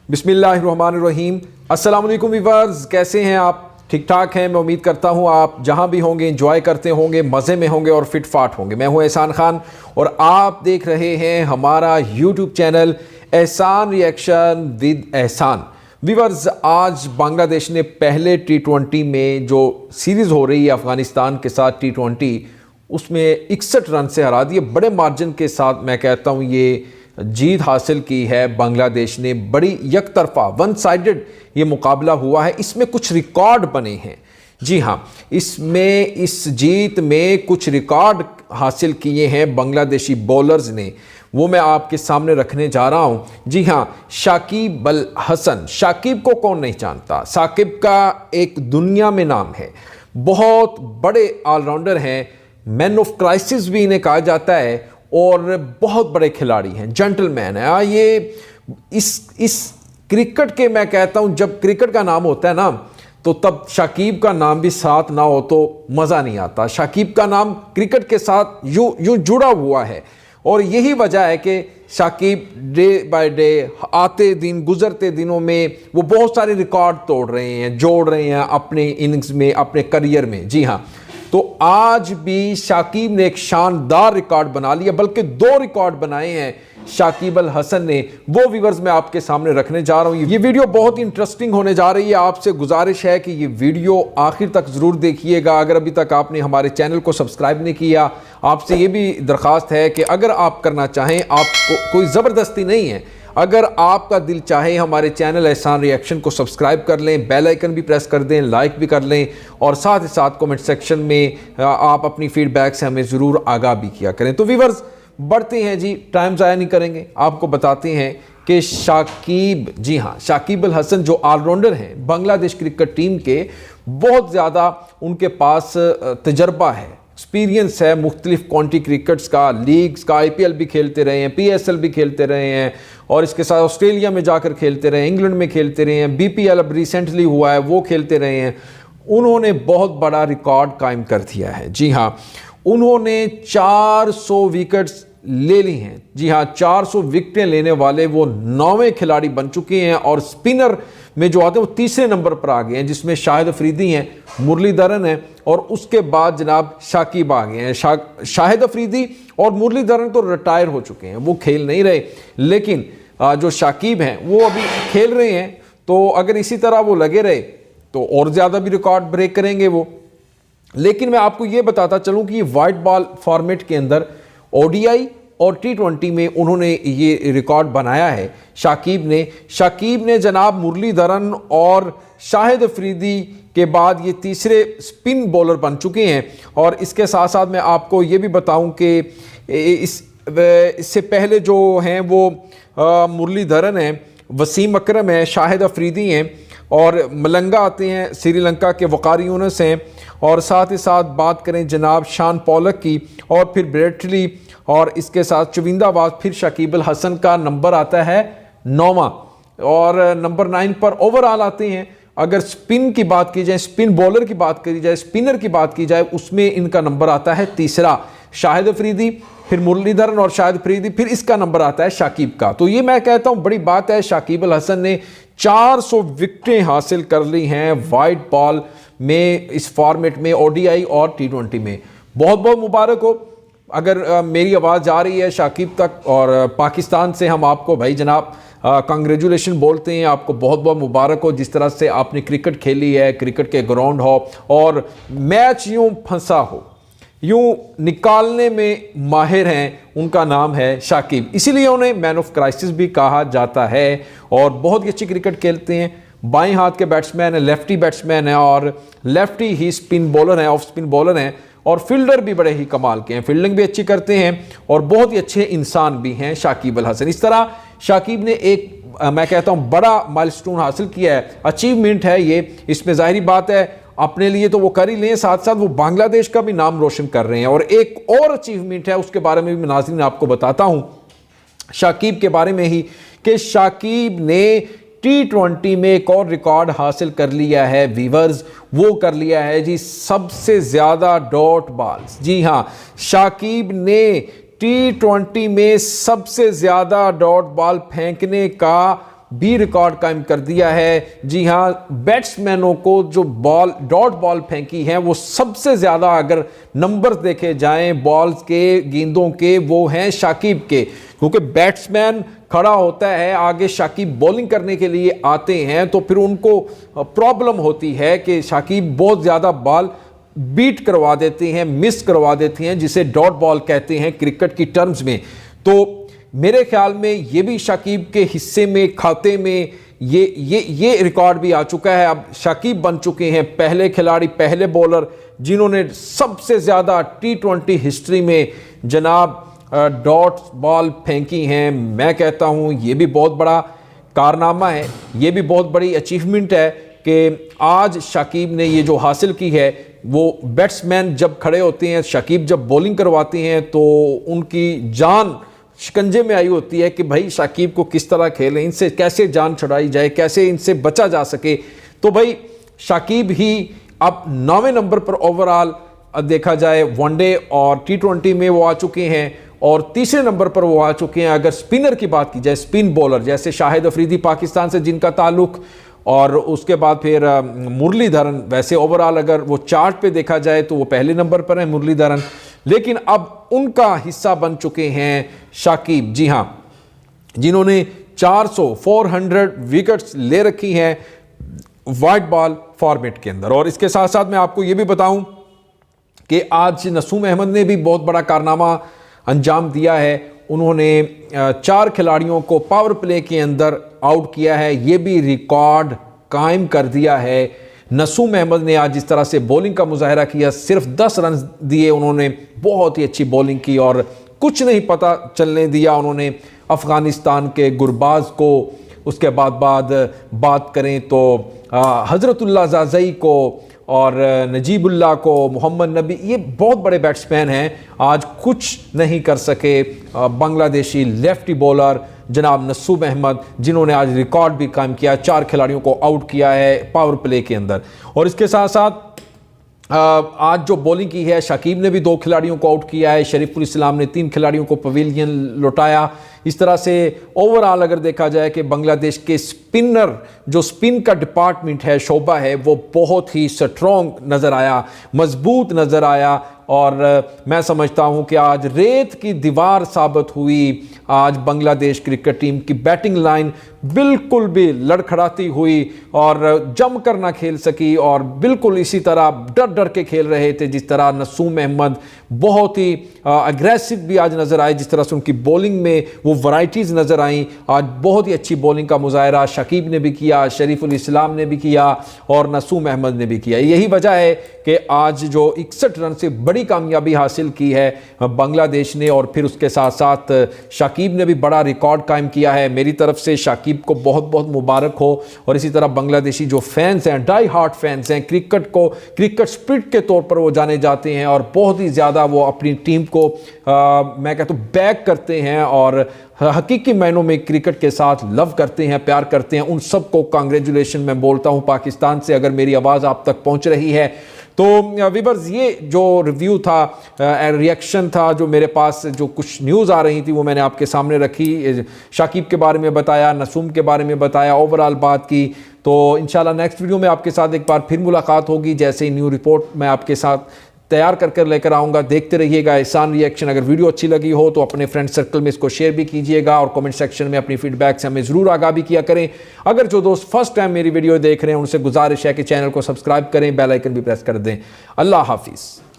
बिस्मिल्लाहिर्रहमानिर्रहीम। अस्सलाम वालेकुम व्यूअर्स, कैसे हैं आप? ठीक ठाक हैं। मैं उम्मीद करता हूं आप जहां भी होंगे एंजॉय करते होंगे, मज़े में होंगे और फिट फाट होंगे। मैं हूं एहसान खान और आप देख रहे हैं हमारा यूट्यूब चैनल एहसान रिएक्शन विद एहसान। व्यूअर्स, आज बांग्लादेश ने पहले T20 में जो सीरीज़ हो रही है अफ़गानिस्तान के साथ T20, उसमें 61 रन से हरा दिए। बड़े मार्जिन के साथ मैं कहता हूँ ये जीत हासिल की है बांग्लादेश ने। बड़ी यकतरफा वन साइडेड ये मुकाबला हुआ है। इसमें कुछ रिकॉर्ड बने हैं। जी हाँ, इसमें इस जीत में कुछ रिकॉर्ड हासिल किए हैं बांग्लादेशी बॉलर्स ने, वो मैं आपके सामने रखने जा रहा हूँ। जी हाँ, शाकिब अल हसन। शाकिब को कौन नहीं जानता? शाकिब का एक दुनिया में नाम है, बहुत बड़े ऑलराउंडर हैं, मैन ऑफ क्राइसिस भी इन्हें कहा जाता है और बहुत बड़े खिलाड़ी हैं, जेंटलमैन है। ये इस क्रिकेट के, मैं कहता हूँ जब क्रिकेट का नाम होता है ना, तो तब शाकिब का नाम भी साथ ना हो तो मज़ा नहीं आता। शाकिब का नाम क्रिकेट के साथ यूं जुड़ा हुआ है और यही वजह है कि शाकिब डे बाय डे, आते दिन गुजरते दिनों में वो बहुत सारे रिकॉर्ड तोड़ रहे हैं, जोड़ रहे हैं अपने इनिंग्स में, अपने करियर में। जी हाँ, तो आज भी शाकिब ने एक शानदार रिकॉर्ड बना लिया, बल्कि 2 रिकॉर्ड बनाए हैं शाकिब अल हसन ने। वो व्यूअर्स मैं आपके सामने रखने जा रहा हूं। ये वीडियो बहुत इंटरेस्टिंग होने जा रही है। आपसे गुजारिश है कि ये वीडियो आखिर तक ज़रूर देखिएगा। अगर अभी तक आपने हमारे चैनल को सब्सक्राइब नहीं किया, आपसे ये भी दरख्वास्त है कि अगर आप करना चाहें, आपको कोई ज़बरदस्ती नहीं है, अगर आपका दिल चाहे हमारे चैनल एहसान रिएक्शन को सब्सक्राइब कर लें, बेल आइकन भी प्रेस कर दें, लाइक भी कर लें और साथ ही साथ कमेंट सेक्शन में आप अपनी फीडबैक से हमें ज़रूर आगाह भी किया करें। तो व्यूअर्स, बढ़ते हैं जी, टाइम ज़ाया नहीं करेंगे, आपको बताते हैं कि शाकिब, जी हाँ, शाकिब अल हसन जो ऑलराउंडर हैं बांग्लादेश क्रिकेट टीम के, बहुत ज़्यादा उनके पास तजर्बा है, एक्सपीरियंस है मुख्तलिफ काउंटी क्रिकेट्स का, लीग्स का। IPL भी खेलते रहे हैं, PSL भी खेलते रहे हैं और इसके साथ ऑस्ट्रेलिया में जाकर खेलते रहे हैं, इंग्लैंड में खेलते रहे हैं, BPL अब रिसेंटली हुआ है वो खेलते रहे हैं। उन्होंने बहुत बड़ा रिकॉर्ड कायम कर दिया है। जी हाँ, उन्होंने 400 विकेट्स ले ली हैं। जी हाँ, 400 विकेटें लेने वाले वो 9वें खिलाड़ी बन चुके हैं और स्पिनर में जो आते हैं वो 3रे नंबर पर आ गए हैं, जिसमें शाहिद अफरीदी हैं, मुरलीधरन है और उसके बाद जनाब शाकिब आ गए हैं। शाहिद अफरीदी और मुरलीधरन तो रिटायर हो चुके हैं, वो खेल नहीं रहे, लेकिन जो शाकिब हैं वो अभी खेल रहे हैं। तो अगर इसी तरह वो लगे रहे तो और ज़्यादा भी रिकॉर्ड ब्रेक करेंगे वो। लेकिन मैं आपको ये बताता चलूँ कि ये वाइट बॉल फॉर्मेट के अंदर ODI और T20 में उन्होंने ये रिकॉर्ड बनाया है शाकिब ने जनाब मुरलीधरन और शाहिद अफरीदी के बाद ये 3रे स्पिन बॉलर बन चुके हैं। और इसके साथ साथ मैं आपको ये भी बताऊं कि इससे पहले जो हैं वो मुरलीधरन हैं, वसीम अकरम है, शाहिद अफरीदी हैं और मलंगा आते हैं, श्रीलंका के वकार यूनुस हैं और साथ ही साथ बात करें जनाब शान पॉलक की और फिर ब्रेटली और इसके साथ चुविंदाबाद। फिर शाकिब अल हसन का नंबर आता है 9वां और नंबर 9 पर ओवरऑल आते हैं। अगर स्पिन की बात की जाए, स्पिन बॉलर की बात करी जाए, स्पिनर की बात की जाए, उसमें इनका नंबर आता है 3रा, शाहिद अफरीदी, फिर मुरलीधरन और शाहिद अफरीदी, फिर इसका नंबर आता है शाकिब का। तो ये मैं कहता हूँ बड़ी बात है। शाकिब अल हसन ने 400 विकेटें हासिल कर ली हैं वाइट बॉल में, इस फॉर्मेट में, ODI और T20 में। बहुत बहुत मुबारक हो। अगर मेरी आवाज़ जा रही है शाकिब तक और पाकिस्तान से, हम आपको भाई जनाब कांग्रेचुलेशन बोलते हैं, आपको बहुत बहुत मुबारक हो। जिस तरह से आपने क्रिकेट खेली है, क्रिकेट के ग्राउंड हो और मैच यूं फंसा हो, यूं निकालने में माहिर हैं, उनका नाम है शाकिब। इसीलिए उन्हें मैन ऑफ क्राइसिस भी कहा जाता है और बहुत ही अच्छी क्रिकेट खेलते हैं। बाएं हाथ के बैट्समैन है, लेफ्टी बैट्समैन है और लेफ्टी ही स्पिन बॉलर हैं, ऑफ स्पिन बॉलर हैं और फील्डर भी बड़े ही कमाल के हैं, फील्डिंग भी अच्छी करते हैं और बहुत ही अच्छे इंसान भी हैं शाकिब अल हसन। इस तरह शाकिब ने एक, मैं कहता हूं, बड़ा माइलस्टोन हासिल किया है, अचीवमेंट है ये। इसमें जाहिर बात है अपने लिए तो वो कर ही लें, साथ साथ वो बांग्लादेश का भी नाम रोशन कर रहे हैं। और एक और अचीवमेंट है, उसके बारे में भी नाज़रीन आपको बताता हूं शाकिब के बारे में ही, कि शाकिब ने T20 में एक और रिकॉर्ड हासिल कर लिया है व्यूअर्स। वो कर लिया है जी सबसे ज़्यादा डॉट बॉल्स। जी हाँ, शाकिब ने T20 में सबसे ज़्यादा डॉट बॉल फेंकने का भी रिकॉर्ड कायम कर दिया है। जी हाँ, बैट्समैनों को जो बॉल डॉट बॉल फेंकी है वो सबसे ज़्यादा अगर नंबर देखे जाएं बॉल्स के, गेंदों के, वो हैं शाकिब के, क्योंकि बैट्समैन खड़ा होता है आगे, शाकिब बॉलिंग करने के लिए आते हैं तो फिर उनको प्रॉब्लम होती है कि शाकिब बहुत ज़्यादा बॉल बीट करवा देते हैं, मिस करवा देते हैं, जिसे डॉट बॉल कहते हैं क्रिकेट की टर्म्स में। तो मेरे ख्याल में ये भी शाकिब के हिस्से में, खाते में ये रिकॉर्ड भी आ चुका है। अब शाकिब बन चुके हैं पहले खिलाड़ी, पहले बॉलर जिन्होंने सबसे ज़्यादा T20 हिस्ट्री में जनाब डॉट बॉल फेंकी हैं। मैं कहता हूँ ये भी बहुत बड़ा कारनामा है, ये भी बहुत बड़ी अचीवमेंट है कि आज शाकिब ने ये जो हासिल की है। वो बैट्समैन जब खड़े होते हैं, शाकिब जब बॉलिंग करवाते हैं तो उनकी जान शिकंजे में आई होती है कि भाई शाकिब को किस तरह खेलें, इनसे कैसे जान छुड़ाई जाए, कैसे इनसे बचा जा सके। तो भाई शाकिब ही अब 9वें नंबर पर ओवरऑल देखा जाए वनडे और T20 में वो आ चुके हैं, और तीसरे नंबर पर वो आ चुके हैं अगर स्पिनर की बात की जाए, स्पिन बॉलर जैसे शाहिद अफरीदी पाकिस्तान से जिनका ताल्लुक, और उसके बाद फिर मुरलीधरन। वैसे ओवरऑल अगर वो चार्ट पे देखा जाए तो वो पहले नंबर पर है मुरलीधरन, लेकिन अब उनका हिस्सा बन चुके हैं शाकिब। जी हाँ, जिन्होंने 400 विकेट्स ले रखी हैं वाइट बॉल फॉर्मेट के अंदर। और इसके साथ साथ मैं आपको ये भी बताऊं कि आज नसूम अहमद ने भी बहुत बड़ा कारनामा अंजाम दिया है। उन्होंने 4 खिलाड़ियों को पावर प्ले के अंदर आउट किया है, ये भी रिकॉर्ड कायम कर दिया है। नसूम अहमद ने आज जिस तरह से बॉलिंग का मुजाहरा किया, सिर्फ 10 रन दिए उन्होंने, बहुत ही अच्छी बॉलिंग की और कुछ नहीं पता चलने दिया उन्होंने अफ़गानिस्तान के गुरबाज को। उसके बाद बात करें तो हज़रतुल्लाह ज़ाज़ई को और नजीबुल्लाह को, मोहम्मद नबी, ये बहुत बड़े बैट्समैन हैं, आज कुछ नहीं कर सके बांग्लादेशी लेफ्टी बॉलर जनाब नसूम अहमद, जिन्होंने आज रिकॉर्ड भी कायम किया, 4 खिलाड़ियों को आउट किया है पावर प्ले के अंदर। और इसके साथ साथ आज जो बॉलिंग की है, शाकिब ने भी 2 खिलाड़ियों को आउट किया है, शरीफुल इस्लाम ने 3 खिलाड़ियों को पवेलियन लौटाया। इस तरह से ओवरऑल अगर देखा जाए कि बांग्लादेश के स्पिनर, जो स्पिन का डिपार्टमेंट है, शोबा है, वो बहुत ही स्ट्रॉन्ग नज़र आया, मजबूत नज़र आया। और मैं समझता हूं कि आज रेत की दीवार साबित हुई आज बांग्लादेश क्रिकेट टीम की बैटिंग लाइन, बिल्कुल भी लड़खड़ाती हुई और जमकर ना खेल सकी, और बिल्कुल इसी तरह डर डर के खेल रहे थे जिस तरह नसूम अहमद बहुत ही अग्रेसिव भी आज नज़र आए, जिस तरह से उनकी बॉलिंग में वो वैरायटीज़ नज़र आई। आज बहुत ही अच्छी बॉलिंग का मुजाहरा शाकिब ने भी किया, शरीफुल इस्लाम ने भी किया और नसूम अहमद ने भी किया। यही वजह है कि आज जो 61 रन से बड़ी कामयाबी हासिल की है बांग्लादेश ने, और फिर उसके साथ साथ शाकिब ने भी बड़ा रिकॉर्ड कायम किया है। मेरी तरफ से शाकिब को बहुत बहुत मुबारक हो। और इसी तरह बांग्लादेशी जो फैंस हैं, डाई हार्ट फैंस हैं, क्रिकेट स्पिरिट के तौर पर वो जाने जाते हैं और बहुत ही ज़्यादा वो अपनी टीम को मैं कहता हूँ बैक करते हैं और हकीकी मायनों में क्रिकेट के साथ लव करते हैं, प्यार करते हैं। उन सबको कांग्रेचुलेशन मैं बोलता हूँ पाकिस्तान से, अगर मेरी आवाज़ आप तक पहुँच रही है तो। वीवर्स, ये जो रिव्यू था, रिएक्शन था, जो मेरे पास जो कुछ न्यूज़ आ रही थी वो मैंने आपके सामने रखी। शाकिब के बारे में बताया, नसूम के बारे में बताया, ओवरऑल बात की। तो इंशाल्लाह नेक्स्ट वीडियो में आपके साथ एक बार फिर मुलाकात होगी, जैसे ही न्यू रिपोर्ट मैं आपके साथ तैयार कर लेकर आऊँगा। देखते रहिएगा एहसान रिएक्शन। अगर वीडियो अच्छी लगी हो तो अपने फ्रेंड सर्कल में इसको शेयर भी कीजिएगा और कमेंट सेक्शन में अपनी फीडबैक से हमें ज़रूर आगाह भी किया करें। अगर जो दोस्त फर्स्ट टाइम मेरी वीडियो देख रहे हैं उनसे गुजारिश है कि चैनल को सब्सक्राइब करें, बेल आइकन भी प्रेस कर दें। अल्लाह हाफिज़।